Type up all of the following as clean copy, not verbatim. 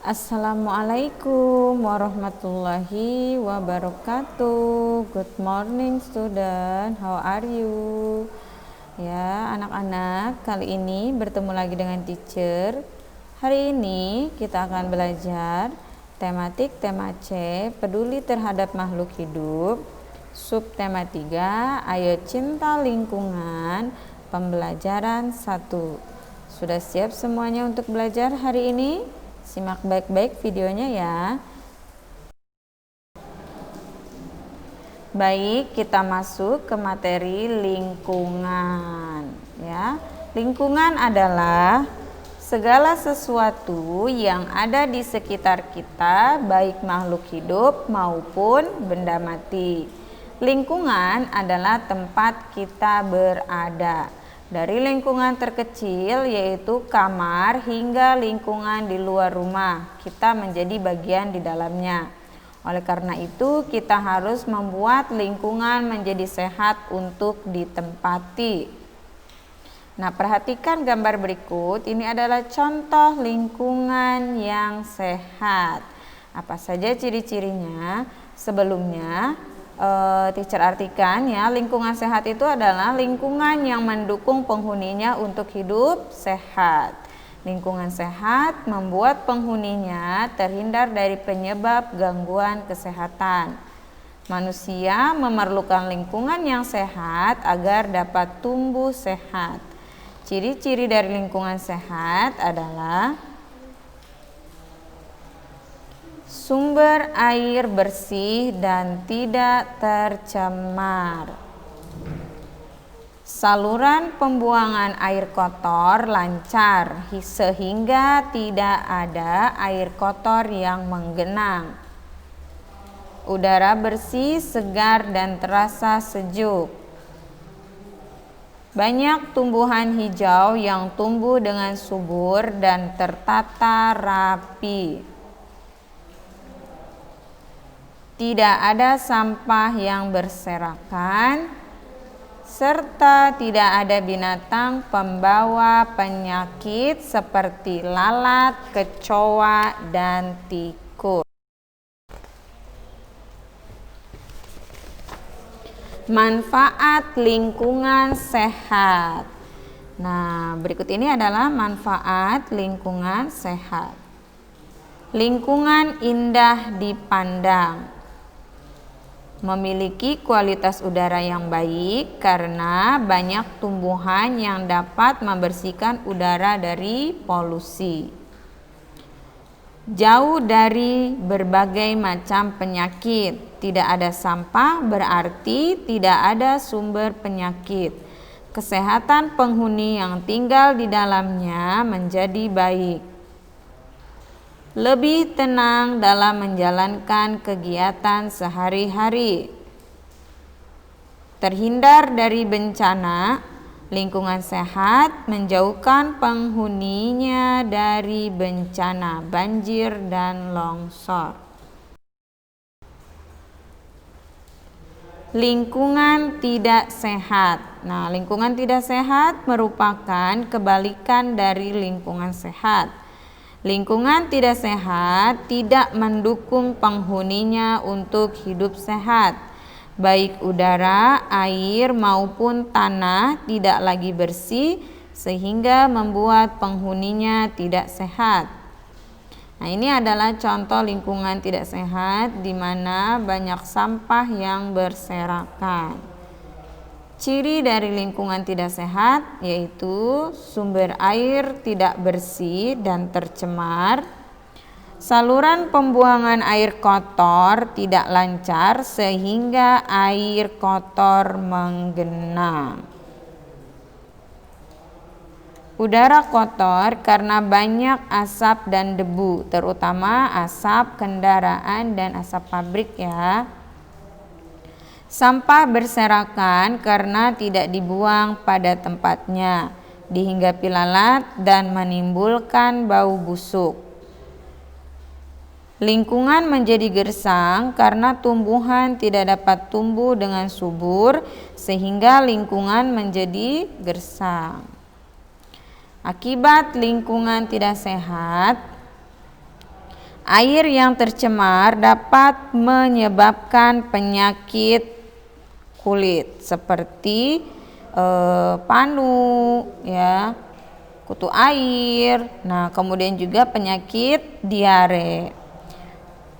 Assalamualaikum warahmatullahi wabarakatuh. Good morning student, how are you? Ya anak-anak, kali ini bertemu lagi dengan teacher. Hari ini kita akan belajar tematik tema C, peduli terhadap makhluk hidup. Subtema 3, ayo cinta lingkungan, pembelajaran 1. Sudah siap semuanya untuk belajar hari ini? Simak baik-baik videonya ya. Baik, kita masuk ke materi lingkungan ya. Lingkungan adalah segala sesuatu yang ada di sekitar kita, baik makhluk hidup maupun benda mati. Lingkungan adalah tempat kita berada. Dari lingkungan terkecil yaitu kamar hingga lingkungan di luar rumah, kita menjadi bagian di dalamnya. Oleh karena itu kita harus membuat lingkungan menjadi sehat untuk ditempati. Nah, perhatikan gambar berikut. Ini adalah contoh lingkungan yang sehat. Apa saja ciri-cirinya? Sebelumnya teacher artikan ya, lingkungan sehat itu adalah lingkungan yang mendukung penghuninya untuk hidup sehat. Lingkungan sehat membuat penghuninya terhindar dari penyebab gangguan kesehatan. Manusia memerlukan lingkungan yang sehat agar dapat tumbuh sehat. Ciri-ciri dari lingkungan sehat adalah sumber air bersih dan tidak tercemar. Saluran pembuangan air kotor lancar sehingga tidak ada air kotor yang menggenang. Udara bersih, segar dan terasa sejuk. Banyak tumbuhan hijau yang tumbuh dengan subur dan tertata rapi. Tidak ada sampah yang berserakan, serta tidak ada binatang pembawa penyakit seperti lalat, kecoa, dan tikus. Manfaat lingkungan sehat. Nah, berikut ini adalah manfaat lingkungan sehat. Lingkungan indah dipandang. Memiliki kualitas udara yang baik karena banyak tumbuhan yang dapat membersihkan udara dari polusi. Jauh dari berbagai macam penyakit. Tidak ada sampah berarti tidak ada sumber penyakit. Kesehatan penghuni yang tinggal di dalamnya menjadi baik. Lebih tenang dalam menjalankan kegiatan sehari-hari. Terhindar dari bencana, lingkungan sehat menjauhkan penghuninya dari bencana banjir dan longsor. Lingkungan tidak sehat. Nah, lingkungan tidak sehat merupakan kebalikan dari lingkungan sehat. Lingkungan tidak sehat tidak mendukung penghuninya untuk hidup sehat. Baik udara, air maupun tanah tidak lagi bersih sehingga membuat penghuninya tidak sehat. Nah, ini adalah contoh lingkungan tidak sehat di mana banyak sampah yang berserakan. Ciri dari lingkungan tidak sehat yaitu sumber air tidak bersih dan tercemar, saluran pembuangan air kotor tidak lancar sehingga air kotor menggenang. Udara kotor karena banyak asap dan debu, terutama asap kendaraan dan asap pabrik ya. Sampah berserakan karena tidak dibuang pada tempatnya, dihinggapi lalat dan menimbulkan bau busuk. Lingkungan menjadi gersang karena tumbuhan tidak dapat tumbuh dengan subur sehingga lingkungan menjadi gersang. Akibat lingkungan tidak sehat, Air yang tercemar dapat menyebabkan penyakit kulit seperti panu, ya, kutu air. Nah, kemudian juga penyakit diare.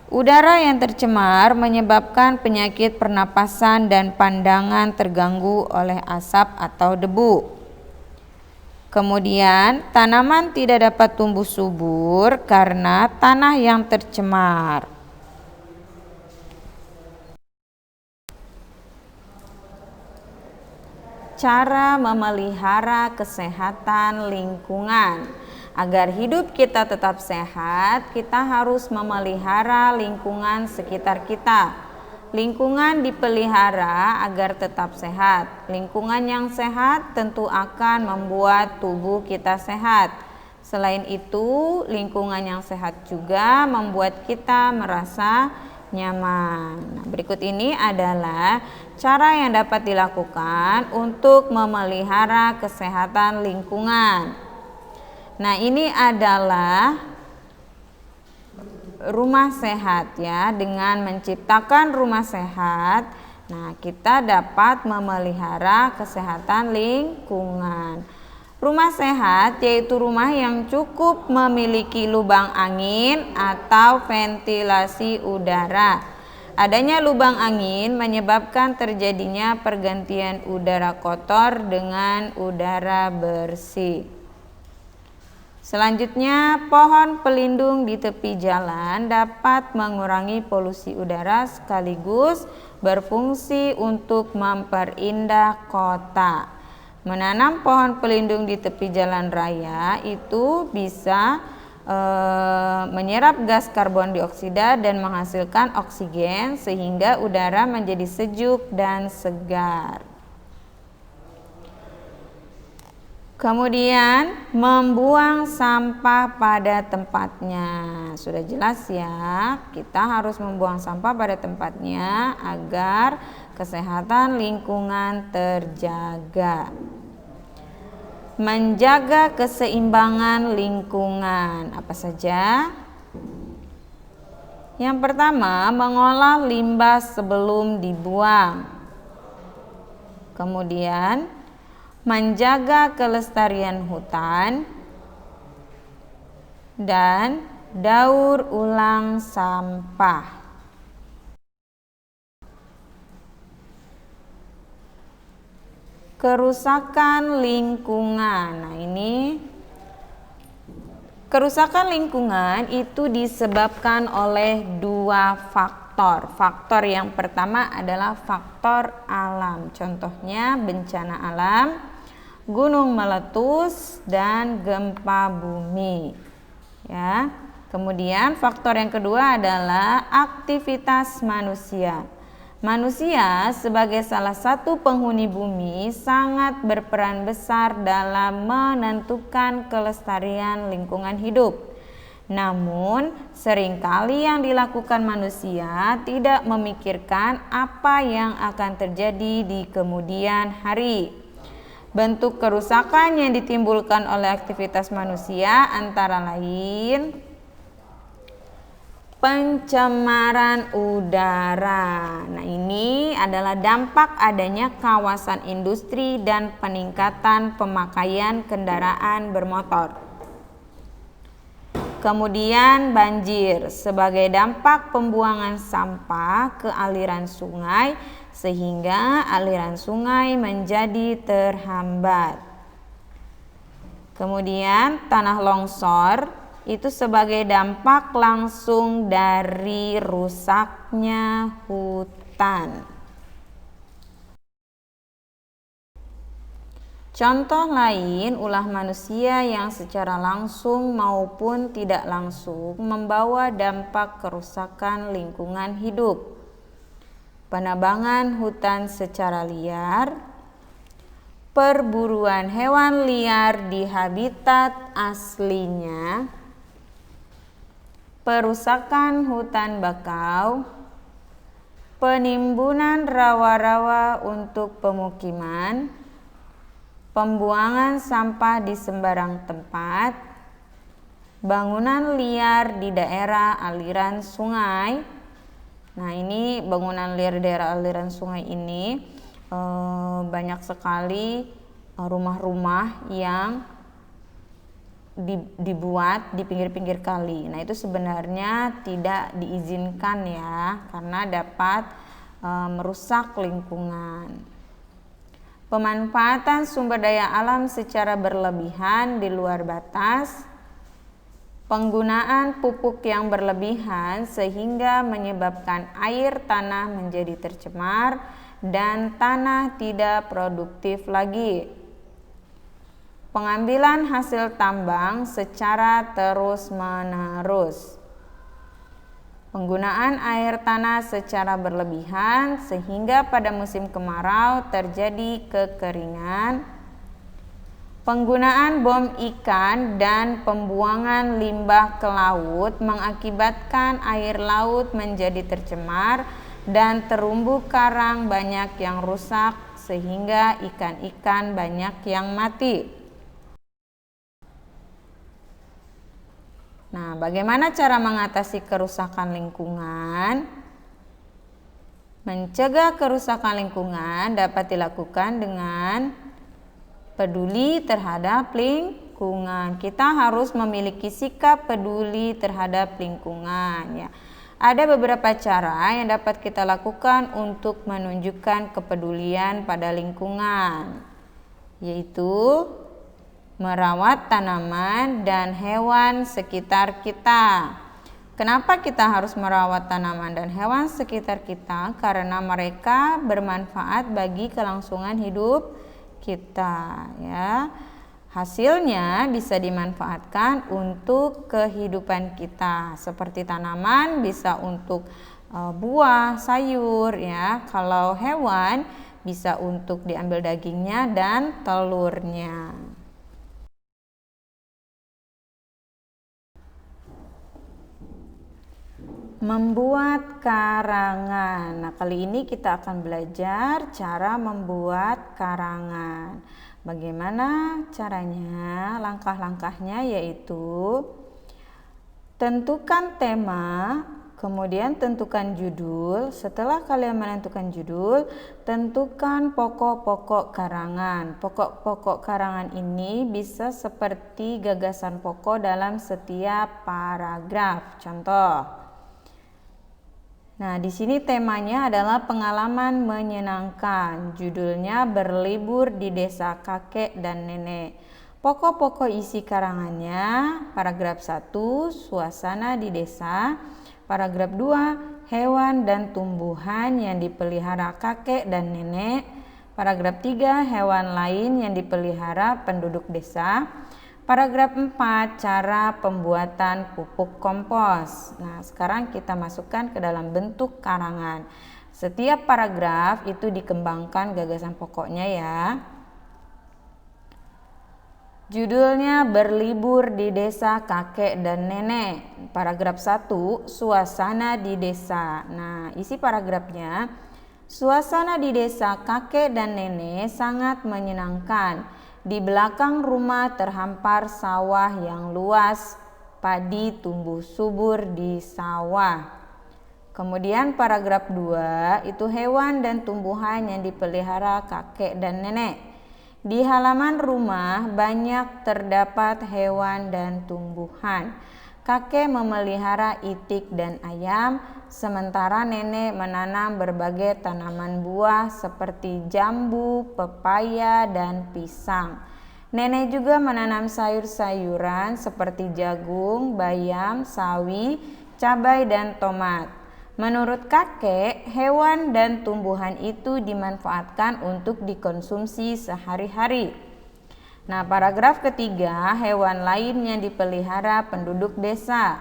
Udara yang tercemar menyebabkan penyakit pernapasan dan pandangan terganggu oleh asap atau debu. Kemudian, tanaman tidak dapat tumbuh subur karena tanah yang tercemar. Cara memelihara kesehatan lingkungan. Agar hidup kita tetap sehat, kita harus memelihara lingkungan sekitar kita. Lingkungan dipelihara agar tetap sehat. Lingkungan yang sehat tentu akan membuat tubuh kita sehat. Selain itu, lingkungan yang sehat juga membuat kita merasa nyaman. Nah, berikut ini adalah cara yang dapat dilakukan untuk memelihara kesehatan lingkungan. Nah, ini adalah rumah sehat, ya. Dengan menciptakan rumah sehat, nah, kita dapat memelihara kesehatan lingkungan. Rumah sehat yaitu rumah yang cukup memiliki lubang angin atau ventilasi udara. Adanya lubang angin menyebabkan terjadinya pergantian udara kotor dengan udara bersih. Selanjutnya, pohon pelindung di tepi jalan dapat mengurangi polusi udara sekaligus berfungsi untuk memperindah kota. Menanam pohon pelindung di tepi jalan raya itu bisa menyerap gas karbon dioksida dan menghasilkan oksigen sehingga udara menjadi sejuk dan segar. Kemudian membuang sampah pada tempatnya. Sudah jelas ya, kita harus membuang sampah pada tempatnya agar kesehatan lingkungan terjaga. Menjaga keseimbangan lingkungan. Apa saja? Yang pertama, mengolah limbah sebelum dibuang. Kemudian, menjaga kelestarian hutan dan daur ulang sampah. Kerusakan lingkungan. Nah, ini kerusakan lingkungan itu disebabkan oleh dua faktor. Faktor yang pertama adalah faktor alam. Contohnya bencana alam, gunung meletus, dan gempa bumi. Ya. Kemudian faktor yang kedua adalah aktivitas manusia. Manusia sebagai salah satu penghuni bumi sangat berperan besar dalam menentukan kelestarian lingkungan hidup. Namun, seringkali yang dilakukan manusia tidak memikirkan apa yang akan terjadi di kemudian hari. Bentuk kerusakan yang ditimbulkan oleh aktivitas manusia antara lain pencemaran udara. Nah, ini adalah dampak adanya kawasan industri dan peningkatan pemakaian kendaraan bermotor. Kemudian banjir sebagai dampak pembuangan sampah ke aliran sungai sehingga aliran sungai menjadi terhambat. Kemudian tanah longsor itu sebagai dampak langsung dari rusaknya hutan. Contoh lain, ulah manusia yang secara langsung maupun tidak langsung membawa dampak kerusakan lingkungan hidup. Penebangan hutan secara liar, perburuan hewan liar di habitat aslinya, perusakan hutan bakau, penimbunan rawa-rawa untuk pemukiman, pembuangan sampah di sembarang tempat, bangunan liar di daerah aliran sungai. Nah, ini bangunan liar di daerah aliran sungai ini banyak sekali rumah-rumah yang dibuat di pinggir-pinggir kali. Nah, itu sebenarnya tidak diizinkan ya, karena dapat merusak lingkungan. Pemanfaatan sumber daya alam secara berlebihan di luar batas. Penggunaan pupuk yang berlebihan sehingga menyebabkan air tanah menjadi tercemar dan tanah tidak produktif lagi. Pengambilan hasil tambang secara terus-menerus. Penggunaan air tanah secara berlebihan sehingga pada musim kemarau terjadi kekeringan. Penggunaan bom ikan dan pembuangan limbah ke laut mengakibatkan air laut menjadi tercemar dan terumbu karang banyak yang rusak sehingga ikan-ikan banyak yang mati. Nah, bagaimana cara mengatasi kerusakan lingkungan? Mencegah kerusakan lingkungan dapat dilakukan dengan peduli terhadap lingkungan. Kita harus memiliki sikap peduli terhadap lingkungan ya. Ada beberapa cara yang dapat kita lakukan untuk menunjukkan kepedulian pada lingkungan, yaitu merawat tanaman dan hewan sekitar kita. Kenapa kita harus merawat tanaman dan hewan sekitar kita? Karena mereka bermanfaat bagi kelangsungan hidup kita ya. Hasilnya bisa dimanfaatkan untuk kehidupan kita. Seperti tanaman bisa untuk buah, sayur ya. Kalau hewan bisa untuk diambil dagingnya dan telurnya. Membuat karangan. Nah, kali ini kita akan belajar cara membuat karangan. Bagaimana caranya? Langkah-langkahnya yaitu tentukan tema, kemudian tentukan judul. Setelah kalian menentukan judul, tentukan pokok-pokok karangan. Pokok-pokok karangan ini bisa seperti gagasan pokok dalam setiap paragraf. Contoh. Nah, di sini temanya adalah pengalaman menyenangkan. Judulnya berlibur di desa kakek dan nenek. Pokok-pokok isi karangannya, paragraf 1, suasana di desa. Paragraf 2, hewan dan tumbuhan yang dipelihara kakek dan nenek. Paragraf 3, hewan lain yang dipelihara penduduk desa. Paragraf 4, cara pembuatan pupuk kompos. Nah, sekarang kita masukkan ke dalam bentuk karangan. Setiap paragraf itu dikembangkan gagasan pokoknya ya. Judulnya berlibur di desa kakek dan nenek. Paragraf 1, suasana di desa. Nah, isi paragrafnya, suasana di desa kakek dan nenek sangat menyenangkan. Di belakang rumah terhampar sawah yang luas, padi tumbuh subur di sawah. Kemudian paragraf 2 itu hewan dan tumbuhan yang dipelihara kakek dan nenek. Di halaman rumah banyak terdapat hewan dan tumbuhan. Kakek memelihara itik dan ayam, sementara nenek menanam berbagai tanaman buah seperti jambu, pepaya, dan pisang. Nenek juga menanam sayur-sayuran seperti jagung, bayam, sawi, cabai, dan tomat. Menurut kakek, hewan dan tumbuhan itu dimanfaatkan untuk dikonsumsi sehari-hari. Nah, paragraf ketiga, hewan lain yang dipelihara penduduk desa.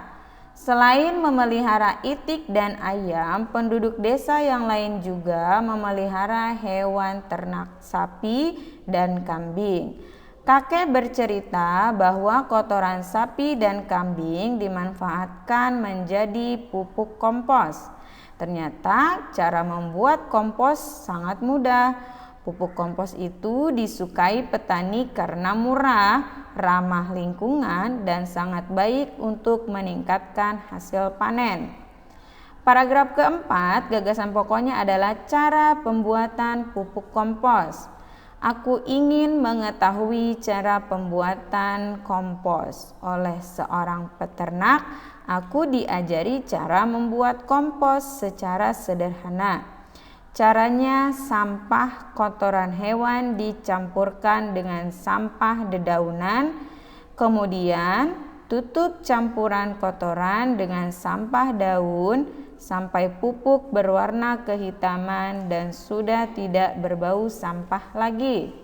Selain memelihara itik dan ayam, penduduk desa yang lain juga memelihara hewan ternak sapi dan kambing. Kakek bercerita bahwa kotoran sapi dan kambing dimanfaatkan menjadi pupuk kompos. Ternyata cara membuat kompos sangat mudah. Pupuk kompos itu disukai petani karena murah, ramah lingkungan, dan sangat baik untuk meningkatkan hasil panen. Paragraf keempat, gagasan pokoknya adalah cara pembuatan pupuk kompos. Aku ingin mengetahui cara pembuatan kompos. Oleh seorang peternak, aku diajari cara membuat kompos secara sederhana. Caranya, sampah kotoran hewan dicampurkan dengan sampah dedaunan, kemudian tutup campuran kotoran dengan sampah daun sampai pupuk berwarna kehitaman dan sudah tidak berbau sampah lagi.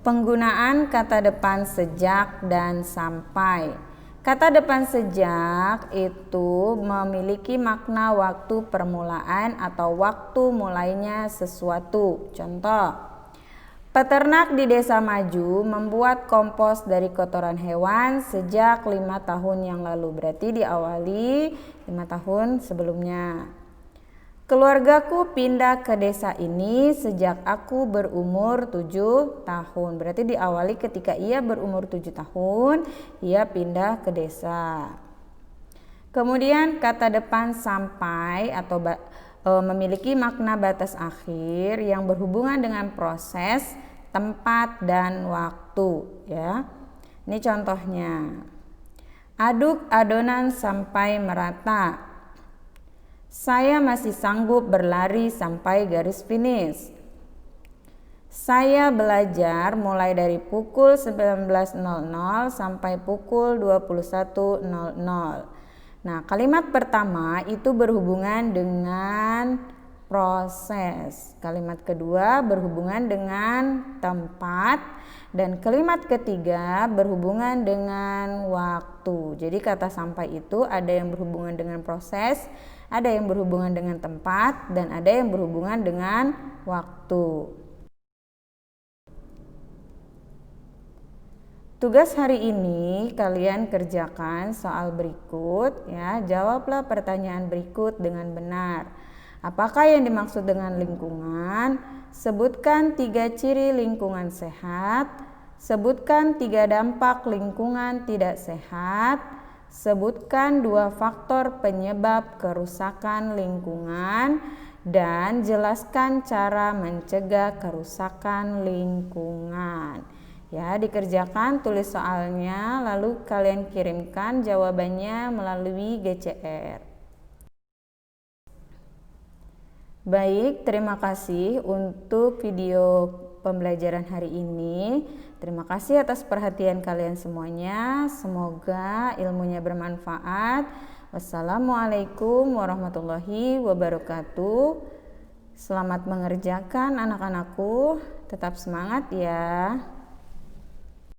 Penggunaan kata depan sejak dan sampai. Kata depan sejak itu memiliki makna waktu permulaan atau waktu mulainya sesuatu. Contoh, peternak di Desa Maju membuat kompos dari kotoran hewan sejak 5 tahun yang lalu. Berarti diawali 5 tahun sebelumnya. Keluargaku pindah ke desa ini sejak aku berumur 7 tahun. Berarti diawali ketika ia berumur 7 tahun, ia pindah ke desa. Kemudian kata depan sampai atau memiliki makna batas akhir yang berhubungan dengan proses, tempat, dan waktu, ya. Ini contohnya. Aduk adonan sampai merata. Saya masih sanggup berlari sampai garis finish. Saya belajar mulai dari pukul 19.00 sampai pukul 21.00. Nah, kalimat pertama itu berhubungan dengan proses. Kalimat kedua berhubungan dengan tempat. Dan kalimat ketiga berhubungan dengan waktu. Jadi kata sampai itu ada yang berhubungan dengan proses, ada yang berhubungan dengan tempat, dan ada yang berhubungan dengan waktu. Tugas hari ini kalian kerjakan soal berikut, ya. Jawablah pertanyaan berikut dengan benar. Apakah yang dimaksud dengan lingkungan? Sebutkan 3 ciri lingkungan sehat. Sebutkan 3 dampak lingkungan tidak sehat. Sebutkan 2 faktor penyebab kerusakan lingkungan. Dan jelaskan cara mencegah kerusakan lingkungan. Ya, dikerjakan, tulis soalnya, lalu kalian kirimkan jawabannya melalui GCR. Baik, terima kasih untuk video pembelajaran hari ini. Terima kasih atas perhatian kalian semuanya. Semoga ilmunya bermanfaat. Wassalamualaikum warahmatullahi wabarakatuh. Selamat mengerjakan anak-anakku. Tetap semangat ya.